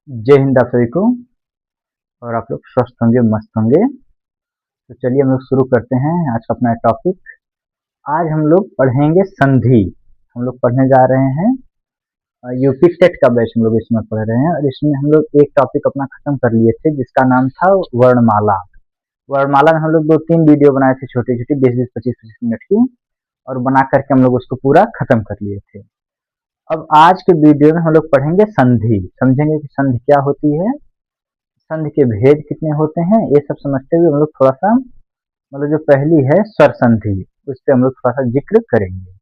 जय हिंद आप सभी को। और आप लोग स्वस्थ होंगे, मस्त होंगे। तो चलिए हम लोग शुरू करते हैं आज का अपना टॉपिक। आज हम लोग पढ़ेंगे संधि। हम लोग पढ़ने जा रहे हैं यूपी टेट का बैच हम लोग इसमें पढ़ रहे हैं, और इसमें हम लोग एक टॉपिक अपना खत्म कर लिए थे जिसका नाम था वर्णमाला। वर्णमाला में हम लोग 2-3 वीडियो बनाए थे, छोटी छोटी 20-20, 25-25 मिनट की, और बना करके हम लोग उसको पूरा खत्म कर लिए थे। अब आज के वीडियो में हम लोग पढ़ेंगे संधि, समझेंगे कि संधि क्या होती है, संधि के भेद कितने होते हैं, ये सब समझते हुए हम लोग थोड़ा सा मतलब जो पहली है स्वर संधि, उस पर हम लोग थोड़ा सा जिक्र करेंगे।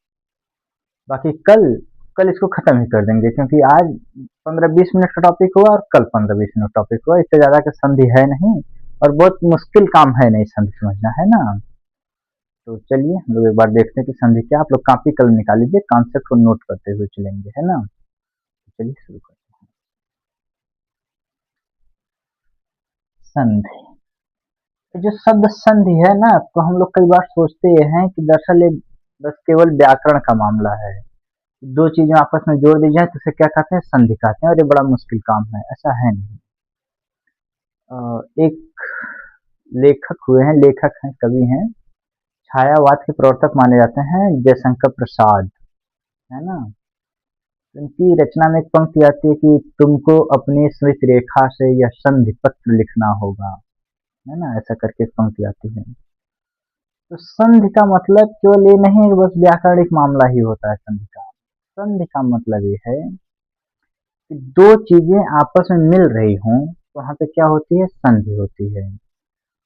बाकी कल कल इसको खत्म ही कर देंगे, क्योंकि आज 15-20 मिनट का टॉपिक हुआ और कल 15-20 मिनट टॉपिक हुआ, इससे ज्यादा का संधि है नहीं, और बहुत मुश्किल काम है नहीं संधि समझना, है ना। तो चलिए हम लोग एक बार देखते हैं कि संधि क्या। आप लोग कॉपी कलम निकाल लीजिए, कॉन्सेप्ट को नोट करते हुए चलेंगे, है ना। तो चलिए शुरू करते हैं। संधि, जो शब्द संधि है ना, तो हम लोग कई बार सोचते ये हैं कि दरअसल ये बस केवल व्याकरण का मामला है। दो चीजें आपस में जोड़ दी जाए तो उसे क्या कहते हैं, संधि कहते हैं, और ये बड़ा मुश्किल काम है, ऐसा है नहीं। एक लेखक हुए हैं, लेखक हैं, कवि हैं, छायावाद के प्रवर्तक माने जाते हैं, जयशंकर प्रसाद, है ना। उनकी रचना में एक पंक्ति आती है कि तुमको अपनी स्मृति रेखा से यह संधि पत्र लिखना होगा, है ना, ऐसा करके एक पंक्ति आती है। तो संधि का मतलब केवल ये नहीं है कि बस व्याकरणिक मामला ही होता है संधि का। संधि का मतलब ये है कि दो चीजें आपस में मिल रही हों तो वहां पे क्या होती है, संधि होती है।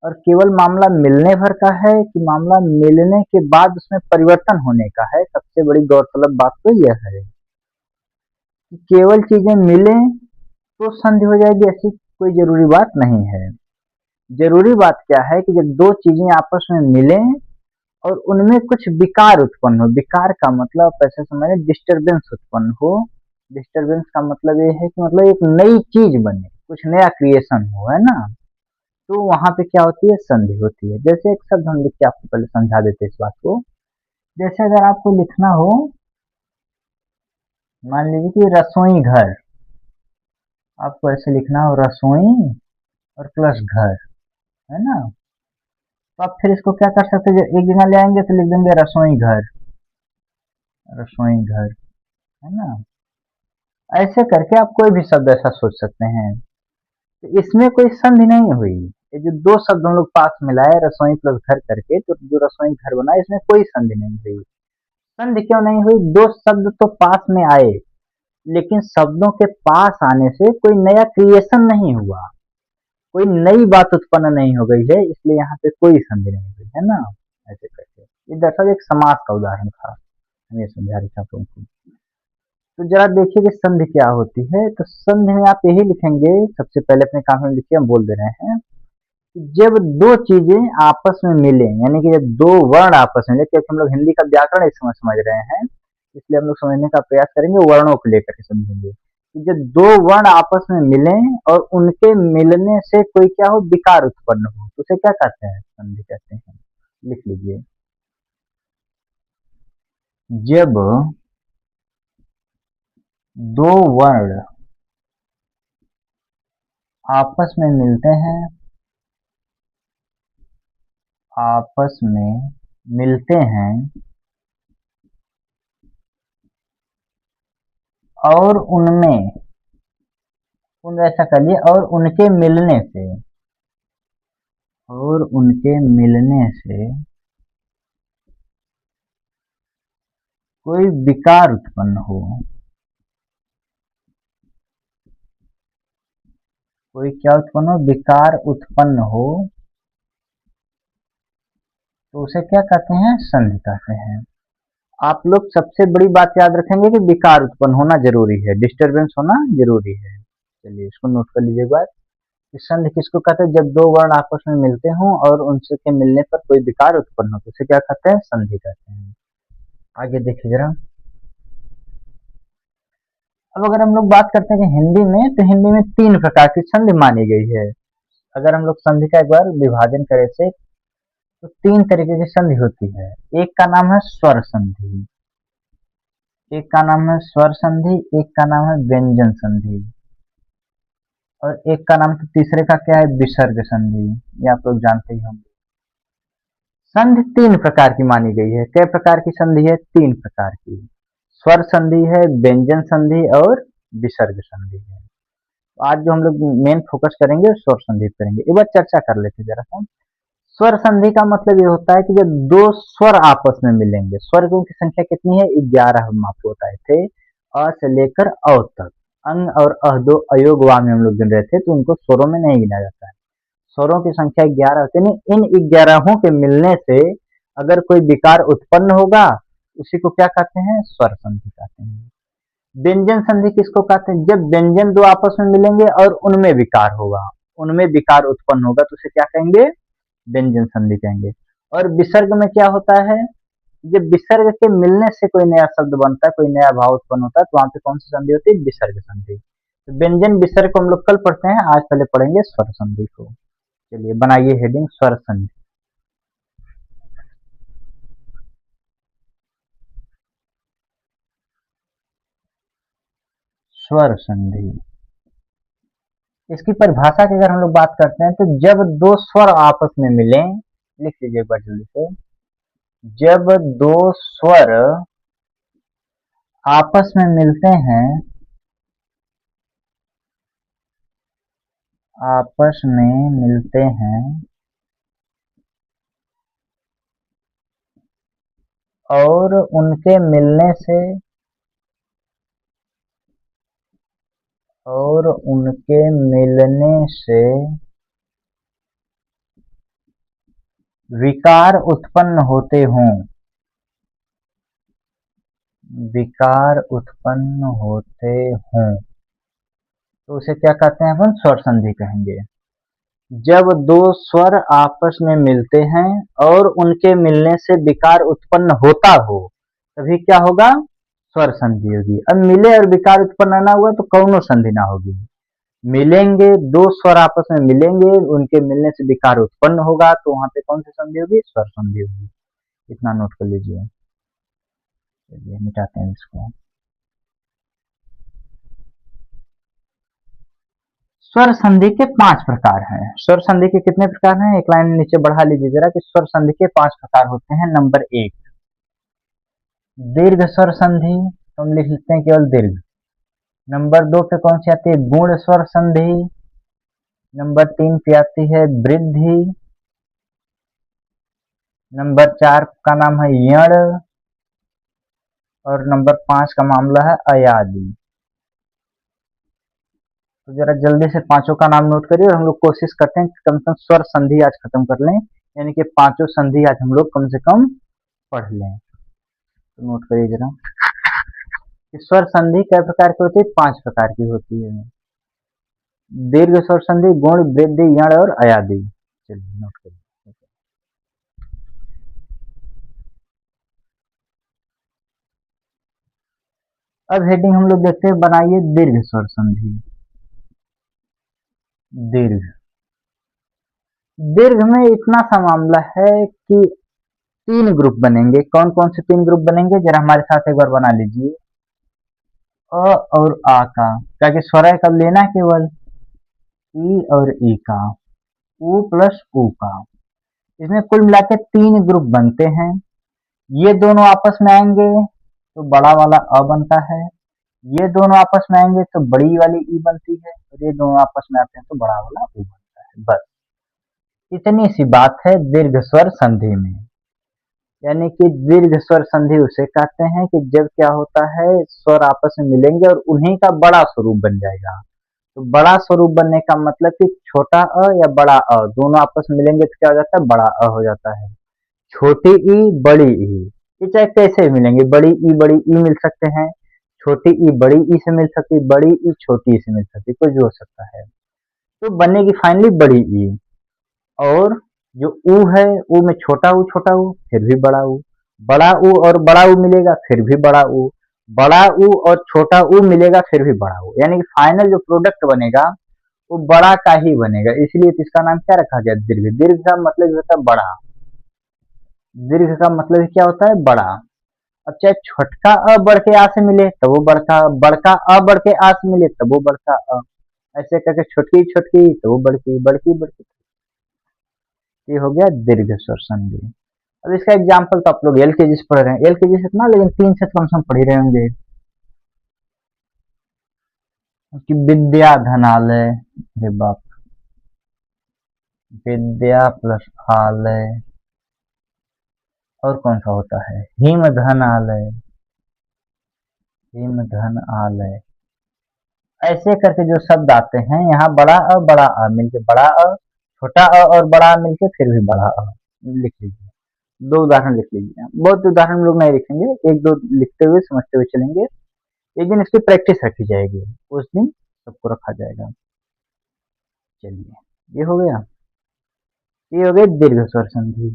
और केवल मामला मिलने भर का है कि मामला मिलने के बाद उसमें परिवर्तन होने का है, सबसे बड़ी गौरतलब बात तो यह है कि केवल चीजें मिले तो संधि हो जाएगी, ऐसी कोई जरूरी बात नहीं है। जरूरी बात क्या है कि जब दो चीजें आपस में मिलें और उनमें कुछ विकार उत्पन्न हो। विकार का मतलब आप ऐसे समझे, डिस्टरबेंस उत्पन्न हो। डिस्टरबेंस का मतलब ये है कि मतलब एक नई चीज बने, कुछ नया क्रिएशन हो, है ना। तो वहां पे क्या होती है, संधि होती है। जैसे एक शब्द हम लिख के आपको पहले समझा देते हैं इस बात को। जैसे अगर आपको लिखना हो, मान लीजिए कि रसोई घर, आपको ऐसे लिखना हो रसोई और प्लस घर, है ना। तो आप फिर इसको क्या कर सकते हैं, एक जगह ले आएंगे तो लिख देंगे रसोई घर, रसोई घर, है ना। ऐसे करके आप कोई भी शब्द ऐसा सोच सकते हैं। तो इसमें कोई संधि नहीं हुई। ये जो दो शब्द हम लोग पास मिलाए रसोई प्लस घर करके, तो जो रसोई घर बना, इसमें कोई संधि नहीं हुई। संधि क्यों नहीं हुई, दो शब्द तो पास में आए, लेकिन शब्दों के पास आने से कोई नया क्रिएशन नहीं हुआ, कोई नई बात उत्पन्न नहीं हो गई है, इसलिए यहाँ पे कोई संधि नहीं हुई, है ना। ऐसे करके ये दरअसल एक समास का उदाहरण था, हम ये समझा रहे थे आप लोगों को। तो जरा देखिए कि संधि क्या होती है। तो संधि में आप यही लिखेंगे, सबसे पहले अपने काम में लिखिए, हम बोल दे रहे हैं कि जब दो चीजें आपस में मिले, यानी कि जब दो वर्ण आपस में मिले, क्योंकि हम लोग हिंदी का व्याकरण इस समय समझ रहे हैं, इसलिए हम लोग समझने का प्रयास करेंगे, वर्णों को लेकर के समझेंगे कि जब दो वर्ण आपस में मिले और उनके मिलने से कोई क्या हो, विकार उत्पन्न हो, तो उसे क्या कहते हैं, संधि कहते हैं। लिख लीजिए, जब दो वर्ण आपस में मिलते हैं, आपस में मिलते हैं और उनमें, उन ऐसा करिए, और उनके मिलने से, और उनके मिलने से कोई विकार उत्पन्न हो, कोई क्या उत्पन्न हो, विकार उत्पन्न हो, तो उसे क्या कहते हैं, संधि कहते हैं। आप लोग सबसे बड़ी बात याद रखेंगे कि विकार उत्पन्न होना जरूरी है, डिस्टरबेंस होना जरूरी है। चलिए इसको नोट कर लीजिए एक बार। संधि किसको कहते हैं, जब दो वर्ण आपस में मिलते हों और उनसे के मिलने पर कोई विकार उत्पन्न हो, तो उसे क्या कहते हैं, संधि कहते हैं। आगे देखिए जरा। अब अगर हम लोग बात करते हैं कि हिंदी में, तो हिंदी में 3 प्रकार की संधि मानी गई है। अगर हम लोग संधि का एक बार विभाजन करें से, तो 3 तरीके की संधि होती है। एक का नाम है स्वर संधि, एक का नाम है स्वर संधि, एक का नाम है व्यंजन संधि। और एक का नाम तो तीसरे का क्या है, विसर्ग संधि, ये आप लोग जानते ही होंगे। संधि तीन प्रकार की मानी गई है। कई प्रकार की संधि है, तीन प्रकार की। स्वर संधि है, व्यंजन संधि और विसर्ग संधि है। तो आज जो हम लोग मेन फोकस करेंगे स्वर संधि पे करेंगे। एक बार चर्चा कर लेते हैं जरा सा। स्वर संधि का मतलब ये होता है कि जब दो स्वर आपस में मिलेंगे, स्वर्गों की संख्या कितनी है, 11 हम आपको बताए थे, अ से लेकर अ तक। अंग और अह दो अयोग वा में हम लोग गिन रहे थे, तो उनको स्वरों में नहीं गिना जाता है। स्वरों की संख्या 11 होती है, नहीं इन 11 के मिलने से अगर कोई विकार उत्पन्न होगा, उसी को क्या कहते हैं, स्वर संधि कहते हैं। व्यंजन संधि किसको कहते हैं, जब व्यंजन दो आपस में मिलेंगे और उनमें विकार होगा, उनमें विकार उत्पन्न होगा, तो उसे क्या कहेंगे, व्यंजन संधि कहेंगे। और विसर्ग में क्या होता है, जब विसर्ग के मिलने से कोई नया शब्द बनता है, कोई नया भाव उत्पन्न होता है, तो वहां पे कौन सी संधि होती है, विसर्ग संधि। तो व्यंजन विसर्ग को हम लोग कल पढ़ते हैं, आज पहले पढ़ेंगे स्वर संधि को। चलिए बनाइए हेडिंग स्वर संधि। स्वर संधि, इसकी परिभाषा की अगर हम लोग बात करते हैं, तो जब दो स्वर आपस में मिले, लिख लीजिए एक बार जल्दी से, जब दो स्वर आपस में मिलते हैं, आपस में मिलते हैं और उनके मिलने से, और उनके मिलने से विकार उत्पन्न होते हों, विकार उत्पन्न होते हों, तो उसे क्या कहते हैं, अपन स्वर संधि कहेंगे। जब दो स्वर आपस में मिलते हैं और उनके मिलने से विकार उत्पन्न होता हो, तभी क्या होगा, स्वर संधि होगी। अब मिले और विकार उत्पन्न ना हुआ तो कौनो संधि ना होगी। मिलेंगे, दो स्वर आपस में मिलेंगे, उनके मिलने से विकार उत्पन्न होगा, तो वहां पे कौन सी संधि होगी, स्वर संधि होगी। इतना नोट कर लीजिए। चलिए मिटाते हैं इसको। स्वर संधि के 5 प्रकार हैं। स्वर संधि के कितने प्रकार हैं, एक लाइन नीचे बढ़ा लीजिए जरा, कि स्वर संधि के 5 प्रकार होते हैं। नंबर 1, दीर्घ स्वर संधि, तो हम लिख लेते हैं केवल दीर्घ। नंबर 2 पे कौन सी आती है, गुण स्वर संधि। नंबर 3 पे आती है वृद्धि। नंबर 4 का नाम है यण। और नंबर 5 का मामला है अयादि। तो जरा जल्दी से पांचों का नाम नोट करिए, और हम लोग कोशिश करते हैं कि कम से कम स्वर संधि आज खत्म कर लें, यानी कि पांचों संधि आज हम लोग कम से कम पढ़ लें। तो नोट करिए जरा, स्वर संधि कई प्रकार की होती है, 5 प्रकार की होती है। दीर्घ स्वर संधि, गुण, वृद्धि, यण और अयादि। चलिए नोट करिए। अब हेडिंग हम लोग देखते हैं, बनाइए दीर्घ स्वर संधि। दीर्घ, दीर्घ में इतना सा मामला है कि 3 ग्रुप बनेंगे। कौन कौन से 3 ग्रुप बनेंगे, जरा हमारे साथ एक बार बना लीजिए। अ और आ का, ताकि स्वर कब लेना है, केवल ई और ई का, उ प्लस उ का। इसमें कुल मिला के 3 ग्रुप बनते हैं। ये दोनों आपस में आएंगे तो बड़ा वाला अ बनता है, ये दोनों आपस में आएंगे तो बड़ी वाली ई बनती है, और ये दोनों आपस में आते हैं तो बड़ा वाला उ बनता है। बस इतनी सी बात है दीर्घ स्वर संधि में। यानी कि दीर्घ स्वर संधि उसे कहते हैं कि जब क्या होता है, स्वर आपस में मिलेंगे और उन्हीं का बड़ा स्वरूप बन जाएगा। तो बड़ा स्वरूप बनने का मतलब कि छोटा अ या बड़ा अ दोनों आपस में मिलेंगे तो क्या हो जाता है, बड़ा अ हो जाता है। छोटी ई बड़ी ई, ये चाहे कैसे मिलेंगे, बड़ी ई मिल सकते हैं, छोटी ई बड़ी ई से मिल सकती है, बड़ी ई छोटी ई से मिल सकती है, कुछ भी हो सकता है। तो बनेगी फाइनली बड़ी ई। और जो ऊ है, ऊ में छोटा ऊ फिर भी बड़ा ऊ और बड़ा ऊ मिलेगा फिर भी बड़ा ऊ और छोटा ऊ मिलेगा फिर भी बड़ा ऊ, यानी कि फाइनल जो प्रोडक्ट बनेगा वो बड़ा का ही बनेगा। इसलिए तो इसका नाम क्या रखा गया, दीर्घ। दीर्घ का मतलब होता है बड़ा, दीर्घ का मतलब क्या होता है, बड़ा। अब चाहे छोटका अ बढ़ के आ से मिले तब वो बड़का, बड़का अ बढ़ के आ से मिले तब वो बड़का अ, ऐसे करके छोटकी छोटकी तो वो बड़की बड़की बड़की, ये हो गया दीर्घ स्वर संधि। अब इसका एग्जाम्पल तो आप लोग एलकेजी से पढ़ रहे हैं, एलकेजी से इतना, लेकिन 3 से कम से कम पढ़ ही रहे होंगे कि विद्या धनालय, अरे बाप, विद्या प्लस आलय, और कौन सा होता है, हिम धन आलय, हिम धन आलय। ऐसे करके जो शब्द आते हैं, यहाँ बड़ा अ मिलके बड़ा अ, छोटा अ और बड़ा अ मिलके फिर भी बड़ा अ, लिख लीजिए। 2 उदाहरण लिख लीजिए, बहुत उदाहरण लोग नहीं लिखेंगे, 1-2 लिखते हुए समझते हुए चलेंगे। एक दिन इसकी प्रैक्टिस रखी जाएगी, उस दिन सबको रखा जाएगा। चलिए, ये हो गया, ये हो गई दीर्घ स्वर संधि।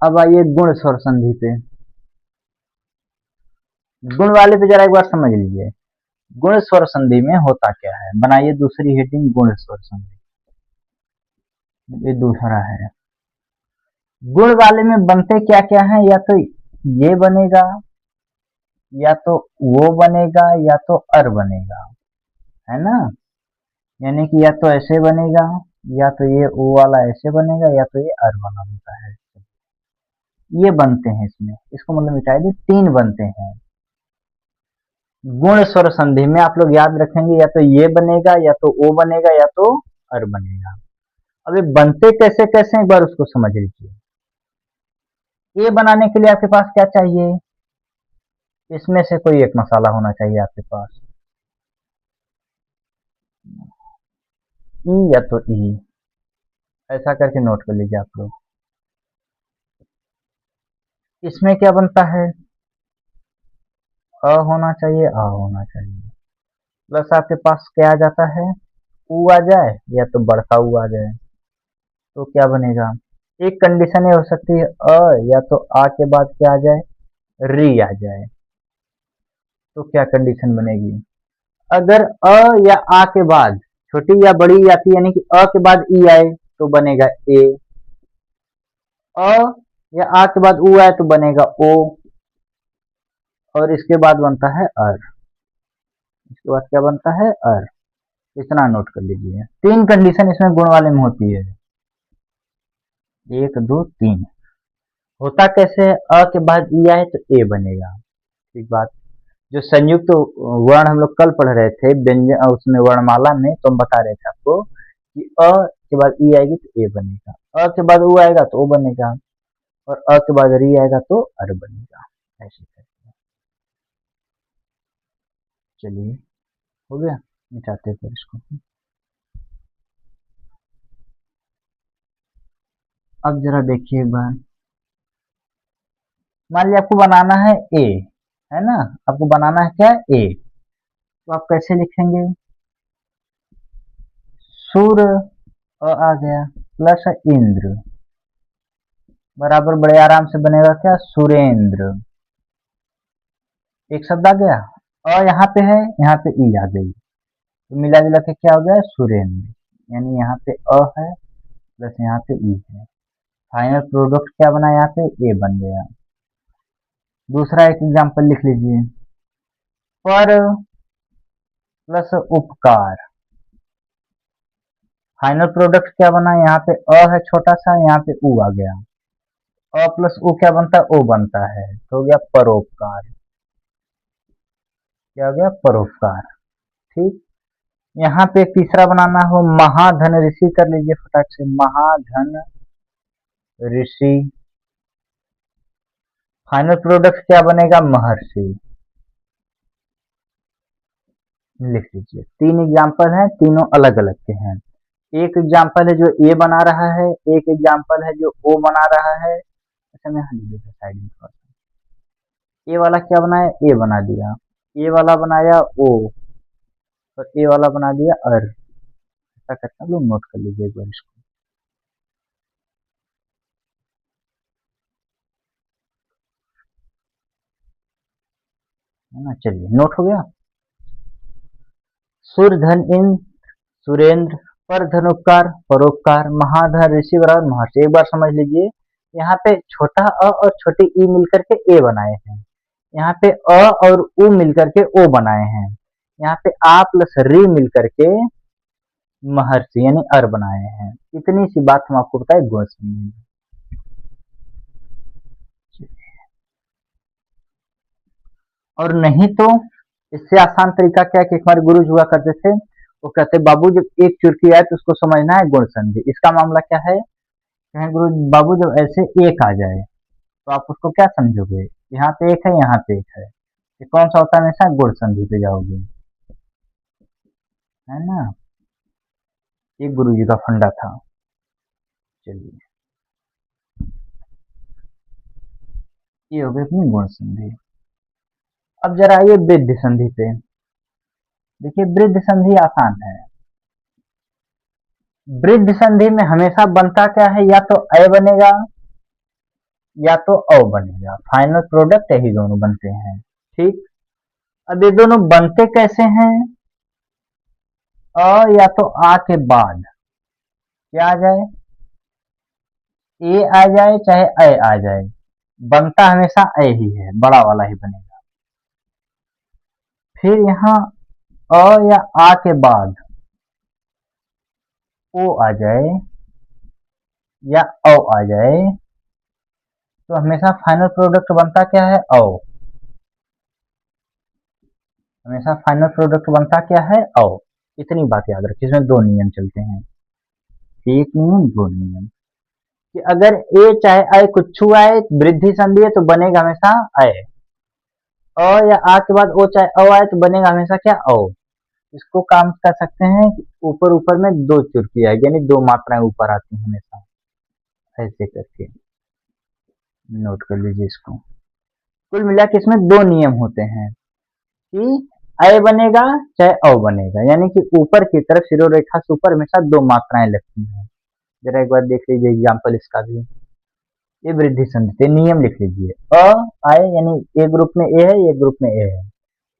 अब आइए गुण स्वर संधि पे। गुण वाले पे जरा एक बार समझ लीजिए, गुण स्वर संधि में होता क्या है। बनाइए दूसरी हेडिंग, गुण स्वर संधि, ये दूसरा है। गुण वाले में बनते क्या क्या है, या तो ये बनेगा, या तो वो बनेगा, या तो अर बनेगा, है ना। यानी कि या तो ऐसे बनेगा, या तो ये ओ वाला ऐसे बनेगा, या तो ये अर वाला होता है। ये बनते हैं इसमें, इसको मतलब मिटाई दी, 3 बनते हैं गुण स्वर संधि में। आप लोग याद रखेंगे, या तो ये बनेगा, या तो ओ बनेगा, या तो अर बनेगा। अब ये बनते कैसे कैसे, एक बार उसको समझ लीजिए। ये बनाने के लिए आपके पास क्या चाहिए, इसमें से कोई एक मसाला होना चाहिए आपके पास, ई या तो ई, ऐसा करके नोट कर लीजिए आप लोग। इसमें क्या बनता है, अ होना चाहिए, आ होना चाहिए, प्लस आपके पास क्या आ जाता है, ऊ आ जाए, या तो बड़का ऊ आ जाए, तो क्या बनेगा। एक कंडीशन ये हो सकती है, अ या तो आ के बाद क्या आ जाए, री आ जाए, तो क्या कंडीशन बनेगी। अगर अ या आ के बाद छोटी या बड़ी आती है, यानी कि अ के बाद ई आए तो बनेगा ए, अ या आ के बाद ऊ आए तो बनेगा ओ, और इसके बाद बनता है अर, इसके बाद क्या बनता है, अर। इतना नोट कर लीजिए, 3 कंडीशन इसमें गुण वाले में होती है, 1 2 3। होता कैसे है, अ के बाद ई आए तो ए बनेगा। ठीक बात। जो संयुक्त वर्ण हम लोग कल पढ़ रहे थे व्यंजन, उसमें वर्णमाला में, तो हम बता रहे थे आपको कि अ के बाद ई आएगी तो ए बनेगा, अ के बाद ऊ आएगा तो ओ बनेगा, और अ के बाद री आएगा तो अर बनेगा, ऐसे करके। चलिए, हो गया, मिटाते हैं फिर इसको। अब जरा देखिए एक बार, मान लिया आपको बनाना है ए, है ना, आपको बनाना है क्या, ए, तो आप कैसे लिखेंगे, सूर अ आ गया, प्लस इंद्र, बराबर बड़े आराम से बनेगा क्या, सुरेंद्र। एक शब्द आ गया, अ यहाँ पे है, यहाँ पे ई आ गई, तो मिला जुला के क्या हो गया, सुरेंद्र। यानी यहाँ पे अ है, प्लस यहाँ पे ई है, फाइनल प्रोडक्ट क्या बना, यहाँ पे ए बन गया। दूसरा एक एग्जांपल लिख लीजिए, पर प्लस उपकार, फाइनल प्रोडक्ट क्या बना, यहाँ पे अ है छोटा सा, यहाँ पे ऊ आ गया, अ प्लस ऊ क्या बनता है, ओ बनता है, तो हो गया परोपकार। क्या हो गया, परोपकार। ठीक। यहाँ पे एक तीसरा बनाना हो, महाधन ऋषि, कर लीजिए फटाक से, महाधन ऋषि, फाइनल प्रोडक्ट क्या बनेगा, महर्षि, लिख लीजिए। 3 एग्जाम्पल हैं, तीनों अलग अलग के हैं। एक एग्जाम्पल है जो ए बना रहा है, एक एग्जाम्पल है जो ओ बना रहा है। अच्छा, मैं यहाँ लिख देता साइड में थोड़ा सा, ए वाला क्या बनाया, ए बना दिया, ए वाला बनाया ओ, और ए वाला बना दिया अर। ऐसा करके आप लोग नोट कर लीजिए एक बार इसको, है ना। चलिए, नोट हो गया। सुर धन इंद्र, सुरेंद्र, पर धनुकार, परोपकार, महाधर ऋषि बराबर महर्षि। एक बार समझ लीजिए, यहाँ पे छोटा अ और छोटी ई मिलकर के ए बनाए हैं, यहाँ पे अ और उ मिलकर के ओ बनाए हैं, यहाँ पे आ प्लस री मिलकर के महर्षि यानी अर बनाए हैं। इतनी सी बात हम आपको बताए गुण संधि में। और नहीं तो इससे आसान तरीका क्या है कि हमारे गुरु हुआ करते थे, वो कहते बाबू जब एक चुटकी आए तो उसको समझना है गुण संधि। इसका मामला क्या है, कहें गुरु बाबू जब ऐसे एक आ जाए तो आप उसको क्या समझोगे, यहाँ पे एक है यहाँ पे एक है, ये कौन सा होता है, हमेशा गुण संधि पे जाओगे, है ना। ये गुरु जी का फंडा था। चलिए, ये हो गई अपनी गुण संधि। अब जरा आइए वृद्धि संधि पे। देखिए वृद्धि संधि आसान है। वृद्धि संधि में हमेशा बनता क्या है, या तो अ बनेगा या तो अ बनेगा, फाइनल प्रोडक्ट यही दोनों बनते हैं। ठीक, अब ये दोनों बनते कैसे हैं, अ या तो आ के बाद क्या आ जाए, ए आ जाए चाहे अ आ जाए, बनता हमेशा अ ही है, बड़ा वाला ही बनेगा। फिर यहाँ अ या आ के बाद ओ आ जाए या औ आ जाए, तो हमेशा फाइनल प्रोडक्ट बनता क्या है, औ। हमेशा फाइनल प्रोडक्ट बनता क्या है, औ। इतनी बात याद रखिए, इसमें दो नियम चलते हैं, एक नियम दो नियम, कि अगर ए चाहे अ कुछ आए, वृद्धि संधि है तो बनेगा हमेशा अ। अ या आ के बाद ओ चाहे औ आए तो बनेगा हमेशा क्या, औ। इसको काम कर सकते हैं, ऊपर ऊपर में दो चुटकी आएगी, यानी दो मात्राएं ऊपर आती हैं हमेशा, ऐसे करके नोट कर लीजिए इसको। कुल मिला के इसमें दो नियम होते हैं कि अ बनेगा चाहे अ बनेगा, यानी कि ऊपर की तरफ शिरोरेखा से ऊपर हमेशा दो मात्राएं लगती हैं। जरा एक बार देख लीजिए एग्जाम्पल इसका भी। ये वृद्धि संधि से नियम लिख लीजिए, अ आए यानी ए ग्रुप में ए है, ये ग्रुप में ए है,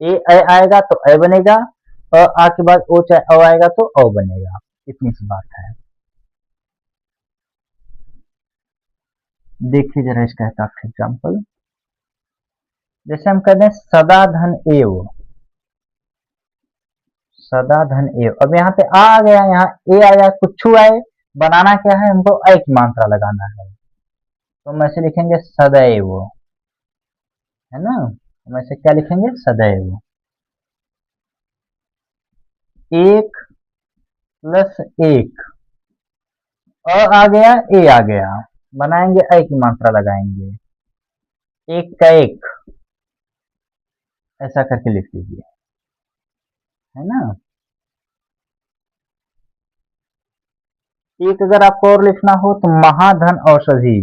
ए अ आएगा तो अ बनेगा, आ के बाद ओ चाहे अ आएगा तो अ बनेगा। इतनी सी बात है। देखिए जरा इसका एक एग्जाम्पल, जैसे हम कहते हैं सदा धन एव, सदा धन एव। अब यहाँ पे आ गया, यहाँ ए आया, कुछ आए, बनाना क्या है, हमको अ की मात्रा लगाना है, तो हम ऐसे लिखेंगे सदैव, है ना। हम ऐसे क्या लिखेंगे, सदैव। एक प्लस एक, आ गया ए आ गया, बनाएंगे अ की मात्रा लगाएंगे, एक का एक, ऐसा करके लिख लीजिए, है ना। एक अगर आपको और लिखना हो तो महाधन औषधि,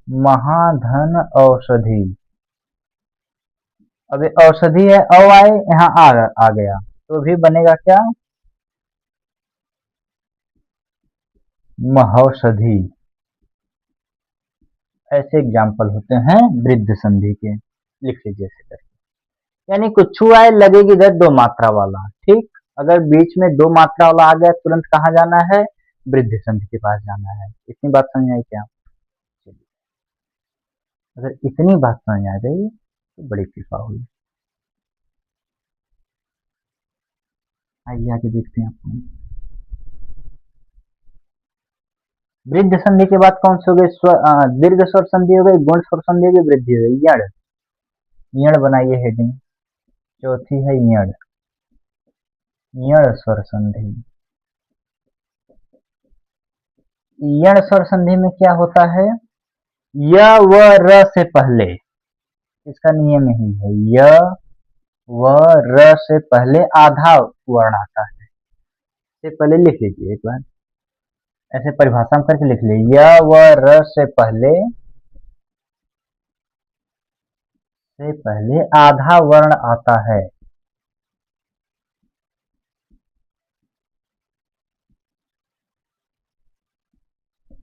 महाधन औषधि। अब ये औषधि है, औ आए यहाँ आ गया, तो भी बनेगा क्या, महौषधि। ऐसे एग्जाम्पल होते हैं वृद्ध संधि के, लिख लीजिए ऐसे करके। यानी कुछ आए लगेगी इधर दो मात्रा वाला, ठीक। अगर बीच में दो मात्रा वाला आ गया, तुरंत कहाँ जाना है, वृद्ध संधि के पास जाना है। इतनी बात समझ आई क्या, अगर इतनी बात समझ आ गई तो बड़ी कृपा हुई। आइए आगे देखते हैं अपन। वृद्ध संधि के बाद कौन सी हो गई, दीर्घ स्वर संधि हो गई, गुण स्वर संधि हो गई, वृद्धि हो गई, यण। यण बनाइए हेडिंग, चौथी है यण, यण स्वर संधि। यण स्वर संधि में क्या होता है, य व र से पहले, इसका नियम यही है, य व र से पहले आधा वर्ण आता है। से पहले लिख लीजिए एक बार, ऐसे परिभाषा में करके लिख लीजिए, य व र से पहले आधा वर्ण आता है।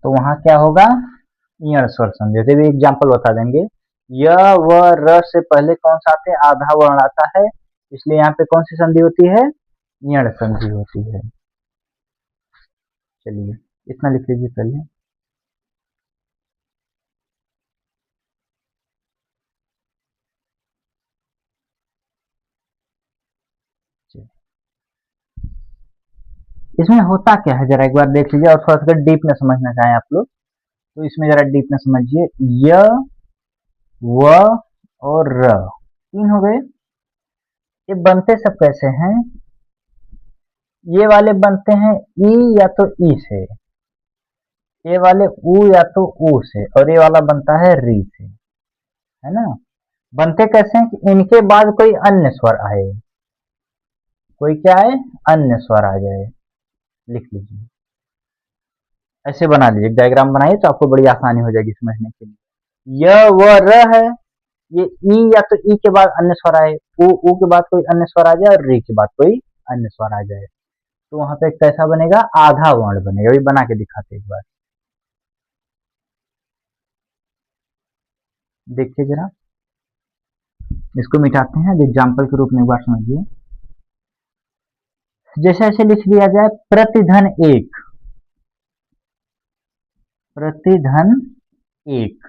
तो वहां क्या होगा, यण स्वर संधि। जैसे भी एग्जाम्पल बता देंगे, य व र से पहले कौन सा आते हैं, आधा वर्ण आता है, इसलिए यहाँ पे कौन सी संधि होती है, यण संधि होती है। चलिए इतना लिख लीजिए पहले। इसमें होता क्या है जरा एक बार देख लीजिए, और थोड़ा सा डीप में समझना चाहें आप लोग तो इसमें जरा डीप में समझिए। य, व और र, तीन हो गए। ये बनते सब कैसे हैं? ये वाले बनते हैं ई या तो ई से, ये वाले ऊ या तो ऊ से, और ये वाला बनता है री से, है ना। बनते कैसे हैं कि इनके बाद कोई अन्य स्वर आए, कोई क्या है, अन्य स्वर आ जाए। लिख लीजिए, ऐसे बना लीजिए, डायग्राम बनाइए तो आपको बड़ी आसानी हो जाएगी समझने के लिए। य व र है, ये ई या तो ई के बाद अन्य स्वर आए, ऊ के बाद कोई अन्य स्वर आ जाए, और री के बाद कोई अन्य स्वर आ जाए, तो वहां पे कैसा बनेगा, आधा वर्ण बनेगा। ये बना के दिखाते एक बार, देखिए जरा, इसको मिटाते हैं, एग्जाम्पल के रूप में एक बार समझिए। जैसे ऐसे लिख दिया जाए, प्रतिधन एक, प्रतिधन एक,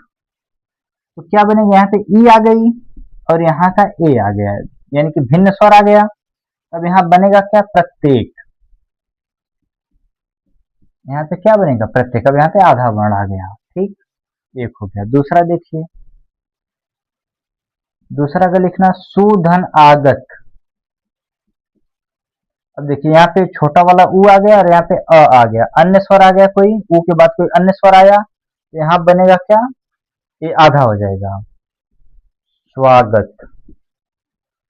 तो क्या बनेगा, यहाँ पे ई आ गई और यहाँ का ए आ गया, यानी कि भिन्न स्वर आ गया। अब यहाँ बनेगा क्या, प्रत्येक, यहाँ पे क्या बनेगा, प्रत्येक। अब यहाँ पे आधा वर्ण आ गया, ठीक, एक हो गया। दूसरा देखिए, दूसरा का लिखना सुधन आगत। अब देखिए यहाँ पे छोटा वाला ऊ आ गया और यहाँ पे अ आ गया, अन्य स्वर आ गया, कोई ऊ के बाद कोई अन्य स्वर आया, तो यहाँ बनेगा क्या, ये आधा हो जाएगा, स्वागत।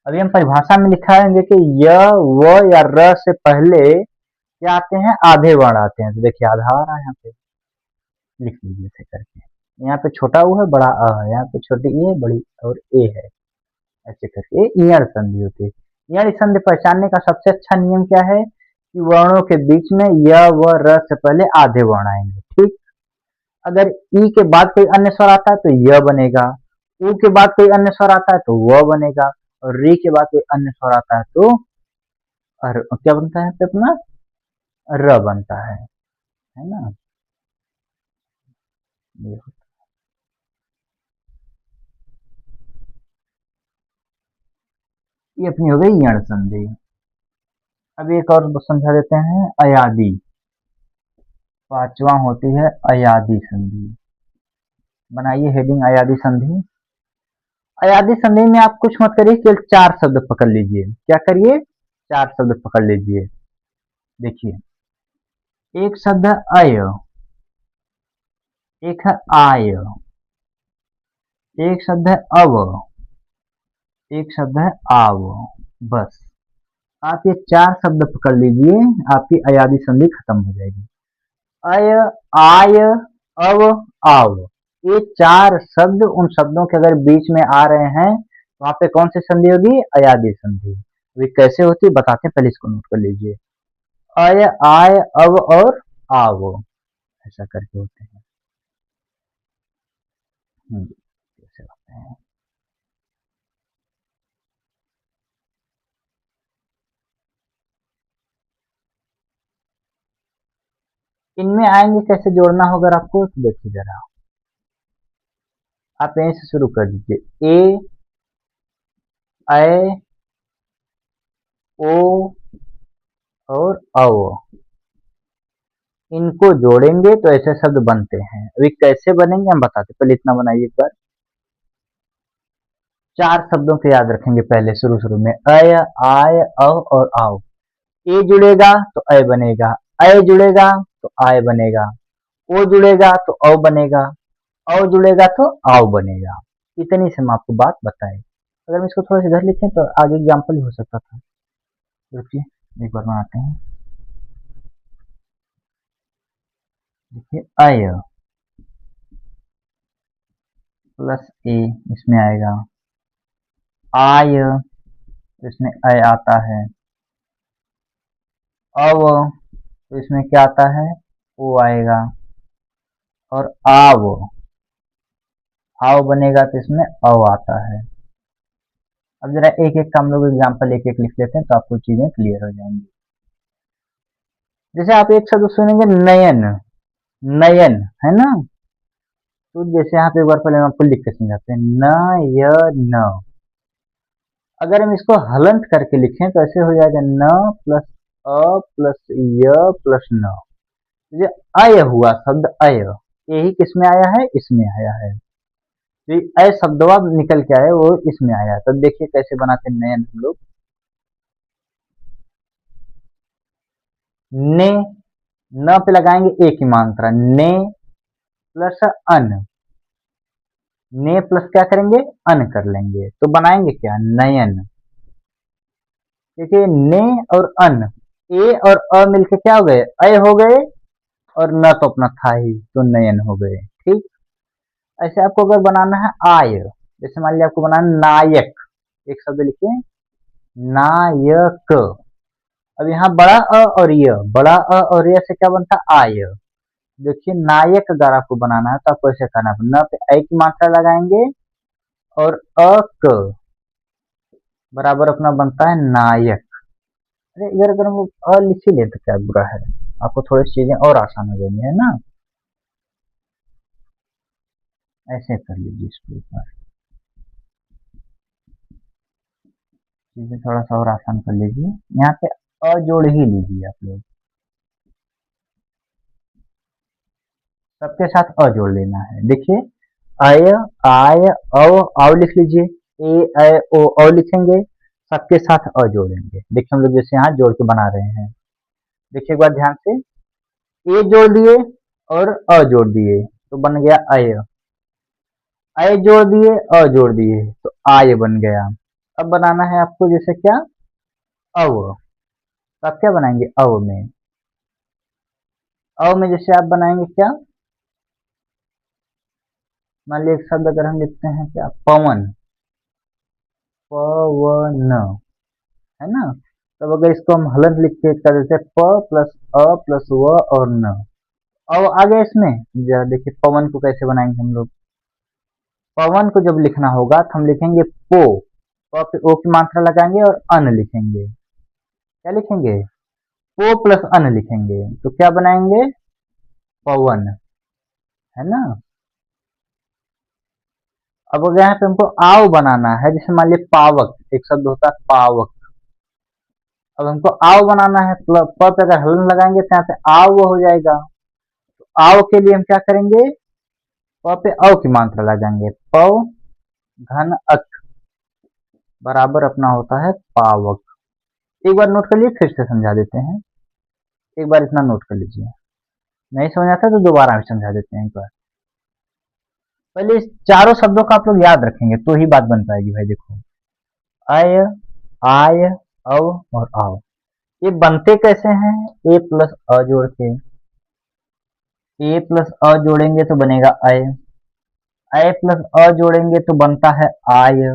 अभी हम परिभाषा में लिखाएंगे कि य, व या र से पहले क्या आते हैं, आधे वर्ण आते हैं, तो देखिए आधा आ रहा है यहाँ पे, लिख लीजिए ऐसे करके। यहाँ पे छोटा ऊ है, बड़ा अ है, यहाँ पे छोटी ई है, बड़ी और ए है, ऐसे करके ईयड़ संधि होती है। ईयड़ संधि पहचानने का सबसे अच्छा नियम क्या है कि वर्णों के बीच में य व र से पहले आधे वर्ण आएंगे, ठीक। अगर ई के बाद कोई अन्य स्वर आता है तो य बनेगा, ऊ के बाद कोई अन्य स्वर आता है तो व बनेगा, और री के बाद कोई अन्य स्वर आता है तो क्या बनता है, अपना र बनता है ना। ये अपनी हो गई ईयड़ संधि। अब एक और समझा देते हैं, अयादी, पांचवा होती है अयादी संधि। बनाइए हेडिंग, अयादी संधि। अयादी संधि में आप कुछ मत करिए, केवल चार शब्द पकड़ लीजिए। क्या करिए, चार शब्द पकड़ लीजिए। देखिए, एक शब्द है अय, एक है आय, एक शब्द है अव, एक शब्द है आव। बस आप ये चार शब्द पकड़ लीजिए, आपकी अयादी संधि खत्म हो जाएगी। अय, आय, अव, आव, ये चार शब्द, उन शब्दों के अगर बीच में आ रहे हैं तो वहां पे कौन सी संधि होगी, अयादी संधि। वे कैसे होती है बताते हैं, पहले इसको नोट कर लीजिए। अय, आय, अव और आव, ऐसा करके होते हैं। कैसे होते हैं, इनमें आएंगे, कैसे जोड़ना होगा आपको, तो देखिए जरा, आप यहीं से शुरू कर दीजिए। ए, अय, ओ और अव, इनको जोड़ेंगे तो ऐसे शब्द बनते हैं। अभी कैसे बनेंगे हम बताते, पहले इतना बनाइए एक बार। चार शब्दों को याद रखेंगे पहले, शुरू शुरू में अय, आय, अव और आव। ए जुड़ेगा तो अय बनेगा, अय जुड़ेगा तो आय बनेगा, ओ जुड़ेगा तो अव बनेगा, अव जुड़ेगा तो आव बनेगा। इतनी से हम आपको बात बताए। अगर हम इसको थोड़ा सा इधर लिखें तो आगे एग्जाम्पल हो सकता था। रुकिए एक बार बनाते हैं। देखिए, अय प्लस ए इसमें आएगा, आय तो इसमें अय आता है, अव तो इसमें क्या आता है, ओ आएगा, और आव, आव बनेगा तो इसमें अव आता है। अब जरा एक एक का हम लोग एग्जाम्पल एक एक लिख लेते हैं तो आपको चीजें क्लियर हो जाएंगी। जैसे आप एक शब्द सुनेंगे नयन, नयन है ना, तो जैसे यहाँ पे एक बार पहले हम आपको लिख के समझाते हैं, न अगर हम इसको हलंत करके लिखें तो ऐसे हो जाएगा, न प्लस अ प्लस य प्लस न, ये अय हुआ शब्द अय, यही किसमें आया है, इसमें आया है। तो ये अय शब्दवा निकल के आया वो इसमें आया। तो देखिए कैसे बनाते हैं नयन हम लोग। ने, न पे लगाएंगे एक ही मात्रा, ने प्लस अन, ने प्लस क्या करेंगे, अन कर लेंगे, तो बनाएंगे क्या, नयन। देखिए ने और अन, ए और अ मिलके क्या हो गए, अय हो गए, और न तो अपना था ही, तो नयन हो गए। ठीक, ऐसे आपको अगर बनाना है आय, जैसे मान लिया आपको बनाना नायक, एक शब्द लिखिए नायक। अब यहाँ बड़ा अ और य, बड़ा अ और य से क्या बनता है, आय। देखिए नायक अगर आपको बनाना है तो आपको ऐसे करना है, न पे ऐ की मात्रा लगाएंगे और अ क बराबर अपना बनता है नायक। अरे अगर अगर हम लोग अ लिख ही ले तो क्या बुरा है, आपको थोड़ी चीजें और आसान हो जाएंगी, है ना। ऐसे कर लीजिए इसके ऊपर, चीजें थोड़ा सा और आसान कर लीजिए। यहाँ पे अ जोड़ ही लीजिए आप लोग, सबके साथ अ जोड़ लेना है। देखिए अय, आय, औ लिख लीजिए, ए ऐ ओ औ लिखेंगे, सबके साथ अ जोड़ेंगे। देखिए हम लोग जैसे यहाँ जोड़ के बना रहे हैं, देखिए एक बार ध्यान से, ए जोड़ दिए और अ जोड़ दिए तो बन गया अय, अय जोड़ दिए अ जोड़ दिए तो आय बन गया। अब बनाना है आपको जैसे क्या, अव, तो आप क्या बनाएंगे, अव में, अव में जैसे आप बनाएंगे क्या, मान लीजिए एक शब्द अगर हम लिखते हैं क्या, पवन, पवन, है ना। तब अगर इसको हम हलंत लिख के कर देते प प्लस अ प्लस व और न, अब आ गया इसमें। जरा देखिए पवन को कैसे बनाएंगे हम लोग, पवन को जब लिखना होगा तो हम लिखेंगे पो, प पे ओ की मात्रा लगाएंगे और अन लिखेंगे, क्या लिखेंगे, पो प्लस अन लिखेंगे, तो क्या बनाएंगे, पवन, है ना। अब अगर यहाँ पे हमको आव बनाना है, जैसे मान लीजिए पावक, एक शब्द होता है पावक, अब हमको आव बनाना है, प पे अगर हलन लगाएंगे तो यहाँ पे आव हो जाएगा। तो आव के लिए हम क्या करेंगे, प पे अव की मात्रा लगाएंगे, पव घन अक बराबर अपना होता है पावक। एक बार नोट कर लिए, फिर से समझा देते हैं, एक बार इतना नोट कर लीजिए, नहीं समझ आता तो दोबारा भी समझा देते हैं एक बार। पहले इस चारों शब्दों का आप लोग याद रखेंगे तो ही बात बन पाएगी भाई। देखो अय, आय, अव और आव, ये बनते कैसे हैं, ए प्लस अ जोड़ के, ए प्लस अ जोड़ेंगे तो बनेगा अय, अय प्लस अ जोड़ेंगे तो बनता है आय,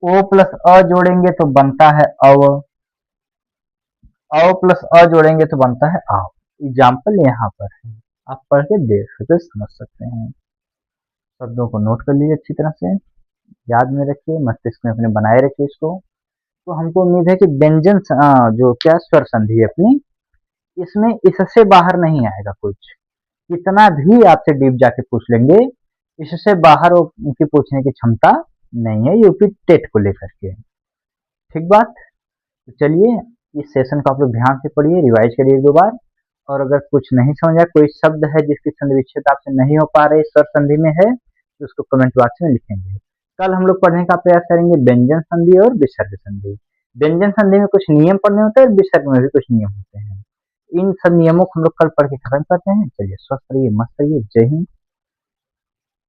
ओ प्लस अ जोड़ेंगे तो बनता है अव, अव प्लस अ जोड़ेंगे तो बनता है आव। एग्जाम्पल यहाँ पर है, आप पढ़ के देख सकते, समझ सकते हैं। शब्दों को नोट कर लीजिए अच्छी तरह से, याद में रखिए, मस्तिष्क में अपने बनाए रखिए इसको। तो हमको उम्मीद है कि व्यंजन जो क्या स्वर संधि है अपनी, इसमें इससे बाहर नहीं आएगा कुछ, कितना भी आपसे डीप जाके पूछ लेंगे, इससे बाहर वो उनकी पूछने की क्षमता नहीं है यूपी टेट को लेकर के। ठीक बात। तो चलिए इस सेशन को आप लोग ध्यान से पढ़िए, रिवाइज करिए 2 बार, और अगर कुछ नहीं समझा, कोई शब्द है जिसकी संधि विच्छेद आपसे नहीं हो पा रहे, स्वर संधि में है, तो उसको कमेंट बॉक्स में लिखेंगे। कल हम लोग पढ़ने का प्रयास करेंगे व्यंजन संधि और विसर्ग संधि। व्यंजन संधि में कुछ नियम पढ़ने होते हैं और विसर्ग में भी कुछ नियम होते हैं। इन सब नियमों को हम लोग कल पढ़ के खत्म करते हैं। चलिए स्वस्थ रहिए, मस्त रहिए, जय हिंद।